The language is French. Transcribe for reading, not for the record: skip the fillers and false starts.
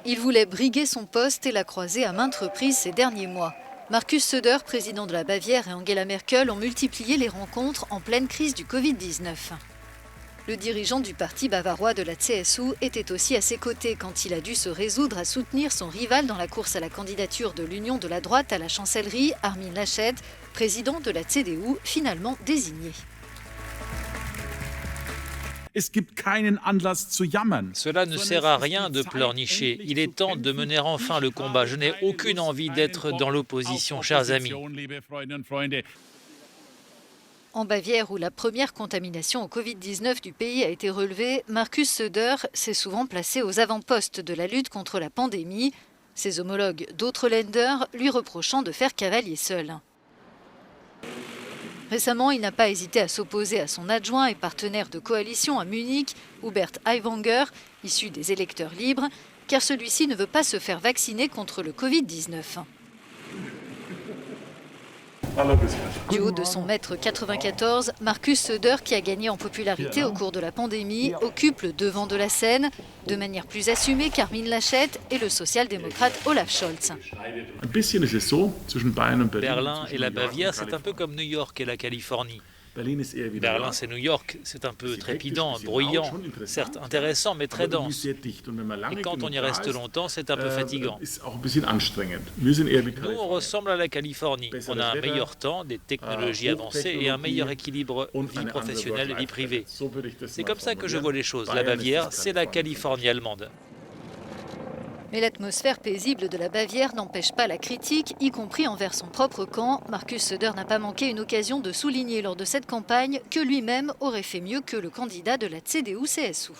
Il voulait briguer son poste et l'a croisé à maintes reprises ces derniers mois. Markus Söder, président de la Bavière, et Angela Merkel ont multiplié les rencontres en pleine crise du Covid-19. Le dirigeant du parti bavarois de la CSU était aussi à ses côtés quand il a dû se résoudre à soutenir son rival dans la course à la candidature de l'Union de la droite à la chancellerie, Armin Laschet, président de la CDU, finalement désigné. Cela ne sert à rien de pleurnicher. Il est temps de mener enfin le combat. Je n'ai aucune envie d'être dans l'opposition, chers amis. En Bavière, où la première contamination au Covid-19 du pays a été relevée, Markus Söder s'est souvent placé aux avant-postes de la lutte contre la pandémie, ses homologues d'autres Länder lui reprochant de faire cavalier seul. Récemment, il n'a pas hésité à s'opposer à son adjoint et partenaire de coalition à Munich, Hubert Aiwanger, issu des électeurs libres, car celui-ci ne veut pas se faire vacciner contre le Covid-19. Du haut de son mètre 94, Markus Söder, qui a gagné en popularité au cours de la pandémie, occupe le devant de la scène, de manière plus assumée qu'Armin Laschet et le social-démocrate Olaf Scholz. Berlin et la Bavière, c'est un peu comme New York et la Californie. Berlin, c'est New York, c'est un peu trépidant, bruyant, certes intéressant, mais très dense. Et quand on y reste longtemps, c'est un peu fatigant. Nous, on ressemble à la Californie. On a un meilleur temps, des technologies avancées et un meilleur équilibre vie professionnelle et vie privée. C'est comme ça que je vois les choses. La Bavière, c'est la Californie allemande. Mais l'atmosphère paisible de la Bavière n'empêche pas la critique, y compris envers son propre camp. Markus Söder n'a pas manqué une occasion de souligner lors de cette campagne que lui-même aurait fait mieux que le candidat de la CDU-CSU.